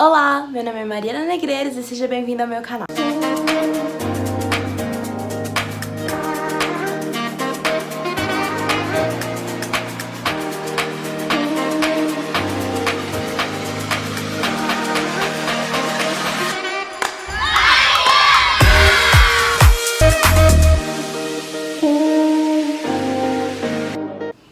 Olá, meu nome é Mariana Negreiros e seja bem-vindo ao meu canal.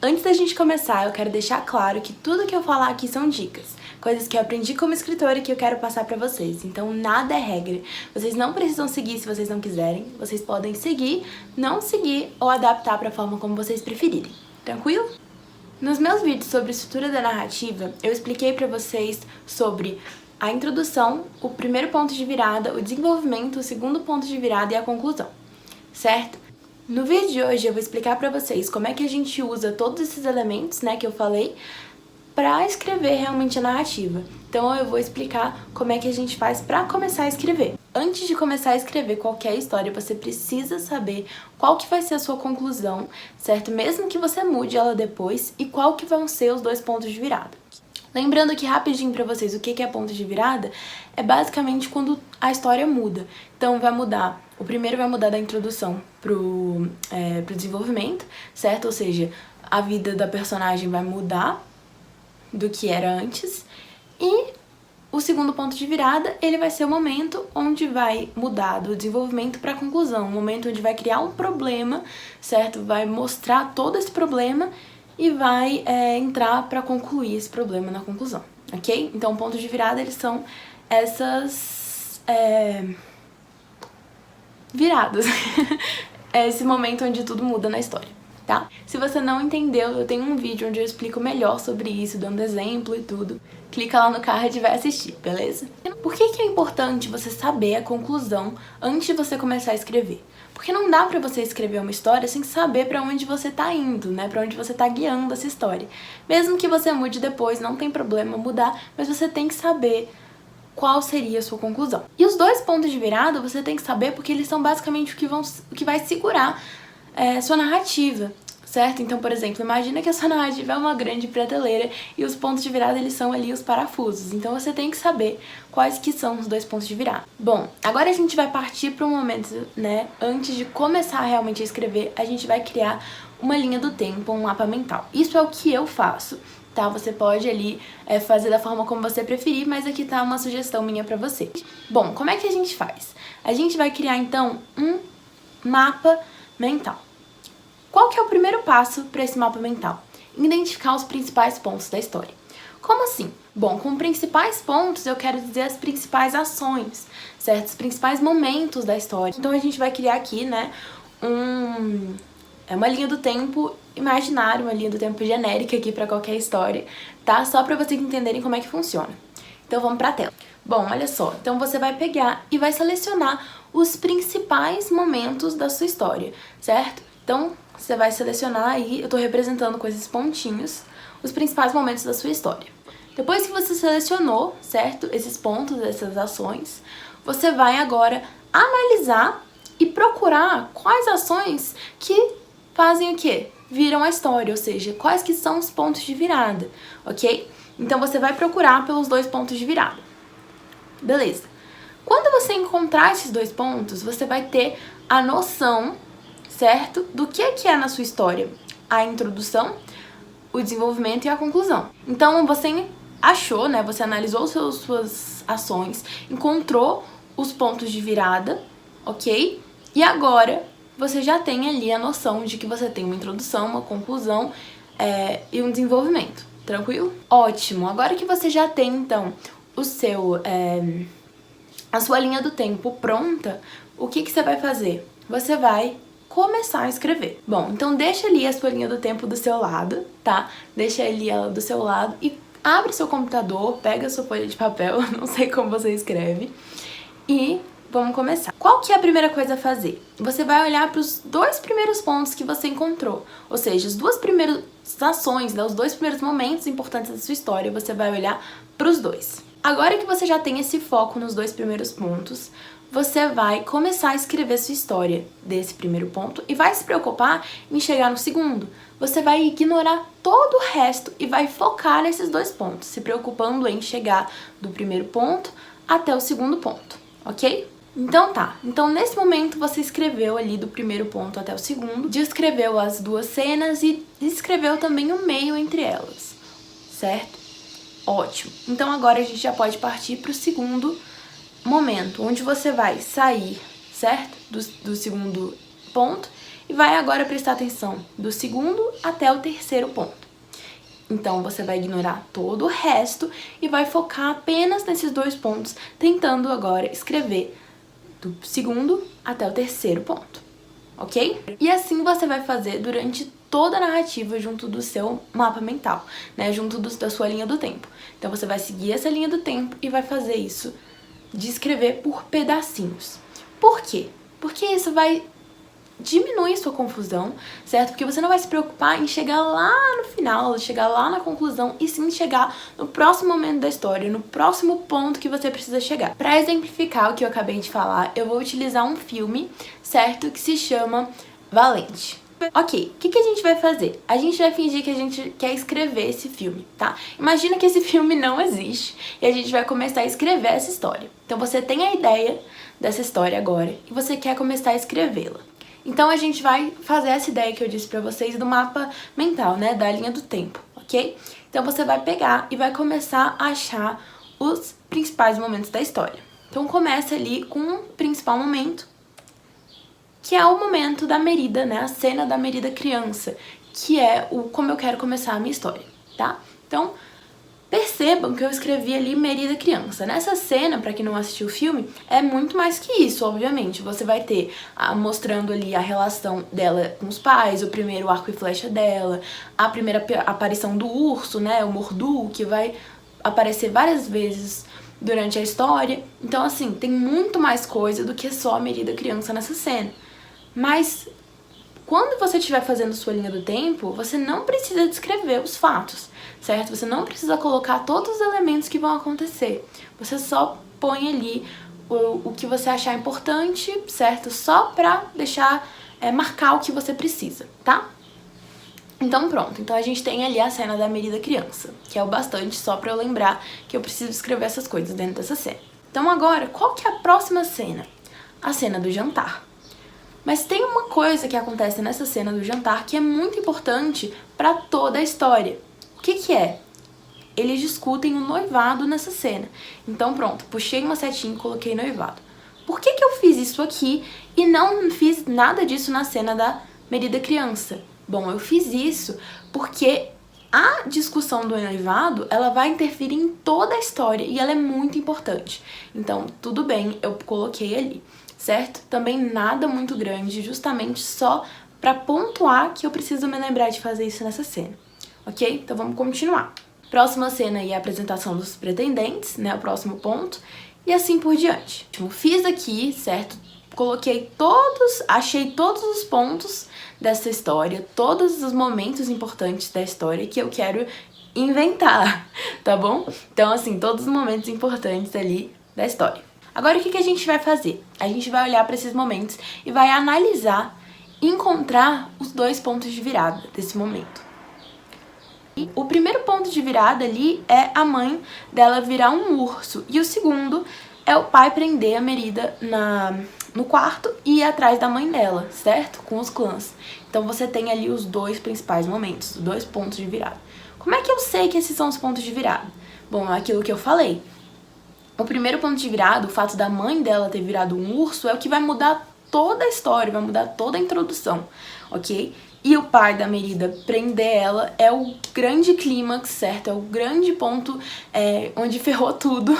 Antes da gente começar, eu quero deixar claro que tudo que eu falar aqui são dicas, coisas que eu aprendi como escritora e que eu quero passar pra vocês. Então nada é regra, vocês não precisam seguir se vocês não quiserem, vocês podem seguir, não seguir ou adaptar pra forma como vocês preferirem. Tranquilo? Nos meus vídeos sobre estrutura da narrativa, eu expliquei pra vocês sobre a introdução, o primeiro ponto de virada, o desenvolvimento, o segundo ponto de virada e a conclusão, certo? No vídeo de hoje eu vou explicar pra vocês como é que a gente usa todos esses elementos, né, que eu falei, pra escrever realmente a narrativa. Então eu vou explicar como é que a gente faz pra começar a escrever. Antes de começar a escrever qualquer história, você precisa saber qual que vai ser a sua conclusão, certo? Mesmo que você mude ela depois, e qual que vão ser os dois pontos de virada. Lembrando aqui rapidinho pra vocês o que é ponto de virada, é basicamente quando a história muda. Então vai mudar, o primeiro vai mudar da introdução pro desenvolvimento, certo? Ou seja, a vida da personagem vai mudar do que era antes. E o segundo ponto de virada, ele vai ser o momento onde vai mudar do desenvolvimento para a conclusão. O momento onde vai criar um problema, certo? Vai mostrar todo esse problema e vai entrar para concluir esse problema na conclusão, ok? Então, pontos de virada, eles são essas viradas. É esse momento onde tudo muda na história, tá? Se você não entendeu, eu tenho um vídeo onde eu explico melhor sobre isso, dando exemplo e tudo. Clica lá no card e vai assistir, beleza? Por que é importante você saber a conclusão antes de você começar a escrever? Porque não dá pra você escrever uma história sem saber pra onde você tá indo, né? Pra onde você tá guiando essa história. Mesmo que você mude depois, não tem problema mudar, mas você tem que saber qual seria a sua conclusão. E os dois pontos de virada você tem que saber porque eles são basicamente o que vai segurar sua narrativa, certo? Então, por exemplo, imagina que a sua narrativa é uma grande prateleira e os pontos de virada eles são ali os parafusos. Então você tem que saber quais que são os dois pontos de virada. Bom, agora a gente vai partir para um momento, né? Antes de começar realmente a escrever, a gente vai criar uma linha do tempo, um mapa mental. Isso é o que eu faço. Tá? Você pode ali fazer da forma como você preferir, mas aqui tá uma sugestão minha pra você. Bom, como é que a gente faz? A gente vai criar, então, um mapa mental. Qual que é o primeiro passo para esse mapa mental? Identificar os principais pontos da história. Como assim? Bom, com principais pontos eu quero dizer as principais ações, certo? Os principais momentos da história. Então a gente vai criar aqui, né, uma linha do tempo imaginária, uma linha do tempo genérica aqui pra qualquer história, tá? Só pra vocês entenderem como é que funciona. Então vamos pra tela. Bom, olha só, então você vai pegar e vai selecionar os principais momentos da sua história, certo? Então você vai selecionar aí, eu tô representando com esses pontinhos, os principais momentos da sua história. Depois que você selecionou, certo? Esses pontos, essas ações, você vai agora analisar e procurar quais ações que fazem o quê? Viram a história, ou seja, quais que são os pontos de virada, ok? Então você vai procurar pelos dois pontos de virada. Beleza. Quando você encontrar esses dois pontos, você vai ter a noção, certo? Do que é na sua história a introdução, o desenvolvimento e a conclusão. Então você achou, né? Você analisou suas ações, encontrou os pontos de virada, ok? E agora você já tem ali a noção de que você tem uma introdução, uma conclusão e um desenvolvimento. Tranquilo? Ótimo! Agora que você já tem, então, a sua linha do tempo pronta, o que você vai fazer? Você vai começar a escrever. Bom, então deixa ali a sua linha do tempo do seu lado, tá? Deixa ali ela do seu lado e abre seu computador, pega a sua folha de papel, não sei como você escreve, e vamos começar. Qual que é a primeira coisa a fazer? Você vai olhar para os dois primeiros pontos que você encontrou, ou seja, as duas primeiras ações, né, os dois primeiros momentos importantes da sua história, você vai olhar para os dois. Agora que você já tem esse foco nos 2 primeiros pontos, você vai começar a escrever sua história desse primeiro ponto e vai se preocupar em chegar no segundo. Você vai ignorar todo o resto e vai focar nesses 2 pontos, se preocupando em chegar do primeiro ponto até o segundo ponto, ok? Então tá, então nesse momento você escreveu ali do primeiro ponto até o segundo, descreveu as 2 cenas e descreveu também o meio entre elas, certo? Ótimo, então agora a gente já pode partir para o segundo momento, onde você vai sair, certo? Do segundo ponto e vai agora prestar atenção do segundo até o terceiro ponto. Então você vai ignorar todo o resto e vai focar apenas nesses 2 pontos, tentando agora escrever do segundo até o terceiro ponto, ok? E assim você vai fazer durante toda a narrativa junto do seu mapa mental, né? Junto da sua linha do tempo. Então você vai seguir essa linha do tempo e vai fazer isso de escrever por pedacinhos. Por quê? Porque isso vai diminuir sua confusão, certo? Porque você não vai se preocupar em chegar lá no final, chegar lá na conclusão, e sim chegar no próximo momento da história, no próximo ponto que você precisa chegar. Para exemplificar o que eu acabei de falar, eu vou utilizar um filme, certo? Que se chama Valente. Ok, o que a gente vai fazer? A gente vai fingir que a gente quer escrever esse filme, tá? Imagina que esse filme não existe e a gente vai começar a escrever essa história. Então você tem a ideia dessa história agora e você quer começar a escrevê-la. Então a gente vai fazer essa ideia que eu disse pra vocês do mapa mental, né? Da linha do tempo, ok? Então você vai pegar e vai começar a achar os principais momentos da história. Então começa ali com o principal momento, que é o momento da Merida, né? A cena da Merida criança, que é como eu quero começar a minha história, tá? Então, percebam que eu escrevi ali Merida criança. Nessa cena, pra quem não assistiu o filme, é muito mais que isso, obviamente. Você vai ter mostrando ali a relação dela com os pais, o primeiro arco e flecha dela, a primeira aparição do urso, né? O Mordu, que vai aparecer várias vezes durante a história. Então, assim, tem muito mais coisa do que só a Merida criança nessa cena. Mas quando você estiver fazendo sua linha do tempo, você não precisa descrever os fatos, certo? Você não precisa colocar todos os elementos que vão acontecer. Você só põe ali o que você achar importante, certo? Só pra deixar, marcar o que você precisa, tá? Então pronto, então a gente tem ali a cena da Merida criança, que é o bastante só pra eu lembrar que eu preciso escrever essas coisas dentro dessa cena. Então agora, qual que é a próxima cena? A cena do jantar. Mas tem uma coisa que acontece nessa cena do jantar que é muito importante pra toda a história. O que que é? Eles discutem o noivado nessa cena. Então pronto, puxei uma setinha e coloquei noivado. Por que que eu fiz isso aqui e não fiz nada disso na cena da Merida criança? Bom, eu fiz isso porque a discussão do noivado, ela vai interferir em toda a história e ela é muito importante. Então, tudo bem, eu coloquei ali, certo? Também nada muito grande, justamente só pra pontuar que eu preciso me lembrar de fazer isso nessa cena, ok? Então vamos continuar. Próxima cena aí é a apresentação dos pretendentes, né? O próximo ponto. E assim por diante. Fiz aqui, certo? Coloquei achei todos os pontos dessa história, todos os momentos importantes da história que eu quero inventar, tá bom? Então, assim, todos os momentos importantes ali da história. Agora, o que a gente vai fazer? A gente vai olhar para esses momentos e vai analisar e encontrar os 2 pontos de virada desse momento. E o primeiro ponto de virada ali é a mãe dela virar um urso. E o segundo é o pai prender a Merida no quarto e ir atrás da mãe dela, certo? Com os clãs. Então você tem ali os 2 principais momentos, os 2 pontos de virada. Como é que eu sei que esses são os pontos de virada? Bom, é aquilo que eu falei. O primeiro ponto de virada, o fato da mãe dela ter virado um urso, é o que vai mudar toda a história, vai mudar toda a introdução, ok? E o pai da Merida prender ela é o grande clímax, certo? É o grande ponto onde ferrou tudo,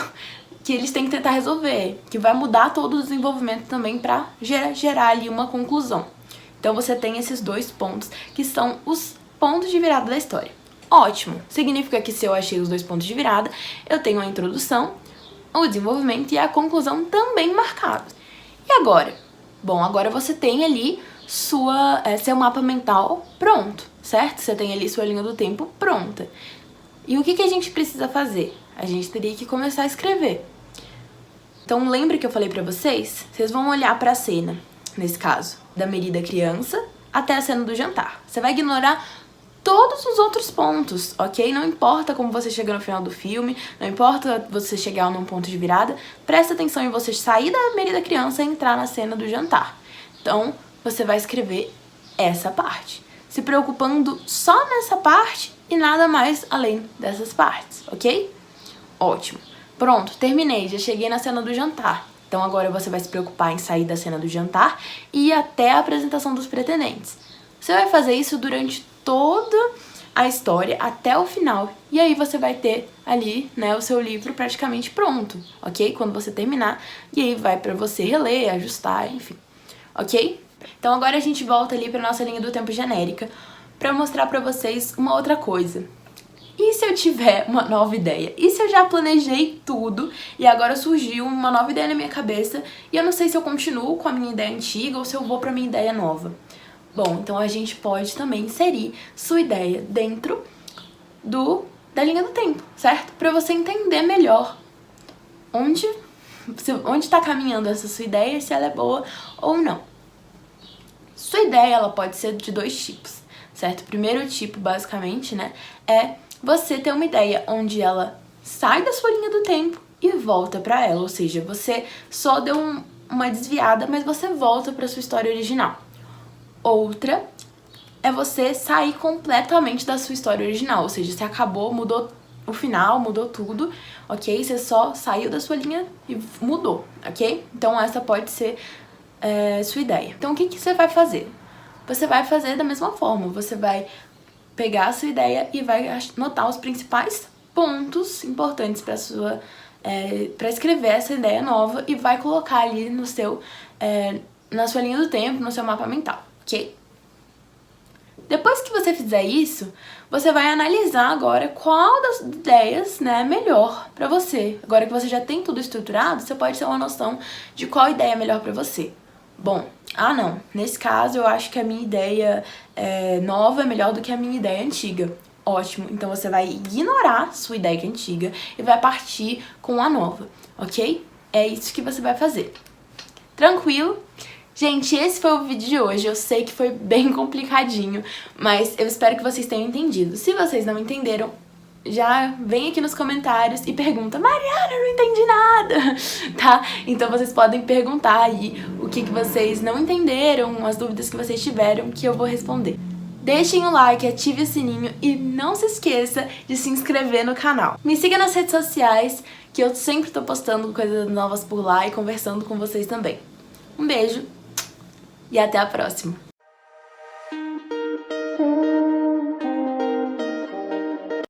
que eles têm que tentar resolver, que vai mudar todo o desenvolvimento também pra gerar ali uma conclusão. Então você tem esses 2 pontos, que são os pontos de virada da história. Ótimo! Significa que se eu achei os 2 pontos de virada, eu tenho a introdução, o desenvolvimento e a conclusão também marcados. E agora? Bom, agora você tem ali seu mapa mental pronto, certo? Você tem ali sua linha do tempo pronta. E o que a gente precisa fazer? A gente teria que começar a escrever. Então lembra que eu falei pra vocês? Vocês vão olhar pra cena, nesse caso, da Merida criança até a cena do jantar. Você vai ignorar todos os outros pontos, ok? Não importa como você chega no final do filme, não importa você chegar num ponto de virada, presta atenção em você sair da Merida criança e entrar na cena do jantar. Então, você vai escrever essa parte, se preocupando só nessa parte e nada mais além dessas partes, ok? Ótimo. Pronto, terminei, já cheguei na cena do jantar. Então agora você vai se preocupar em sair da cena do jantar e ir até a apresentação dos pretendentes. Você vai fazer isso durante toda a história até o final. E aí você vai ter ali, né, o seu livro praticamente pronto, ok? Quando você terminar. E aí vai pra você reler, ajustar, enfim. Ok? Então agora a gente volta ali pra nossa linha do tempo genérica pra mostrar pra vocês uma outra coisa. E se eu tiver uma nova ideia? E se eu já planejei tudo e agora surgiu uma nova ideia na minha cabeça e eu não sei se eu continuo com a minha ideia antiga ou se eu vou pra minha ideia nova? Bom, então a gente pode também inserir sua ideia dentro da linha do tempo, certo? Pra você entender melhor onde tá caminhando essa sua ideia, se ela é boa ou não. Sua ideia, ela pode ser de dois tipos, certo? O primeiro tipo, basicamente, né, é você ter uma ideia onde ela sai da sua linha do tempo e volta pra ela, ou seja, você só deu uma desviada, mas você volta pra sua história original. Outra é você sair completamente da sua história original, ou seja, você acabou, mudou o final, mudou tudo, ok? Você só saiu da sua linha e mudou, ok? Então essa pode ser sua ideia. Então o que você vai fazer? Você vai fazer da mesma forma, você vai pegar a sua ideia e vai anotar os principais pontos importantes para escrever essa ideia nova e vai colocar ali no na sua linha do tempo, no seu mapa mental, ok? Depois que você fizer isso, você vai analisar agora qual das ideias, né, é melhor pra você. Agora que você já tem tudo estruturado, você pode ter uma noção de qual ideia é melhor pra você. Bom, não, nesse caso eu acho que a minha ideia nova é melhor do que a minha ideia antiga. Ótimo, então você vai ignorar sua ideia antiga e vai partir com a nova, ok? É isso que você vai fazer. Tranquilo? Gente, esse foi o vídeo de hoje. Eu sei que foi bem complicadinho, mas eu espero que vocês tenham entendido. Se vocês não entenderam, já vem aqui nos comentários e pergunta: Mariana, eu não entendi nada, tá? Então vocês podem perguntar aí o que vocês não entenderam, as dúvidas que vocês tiveram, que eu vou responder. Deixem o like, ative o sininho e não se esqueça de se inscrever no canal. Me siga nas redes sociais, que eu sempre tô postando coisas novas por lá e conversando com vocês também. Um beijo e até a próxima!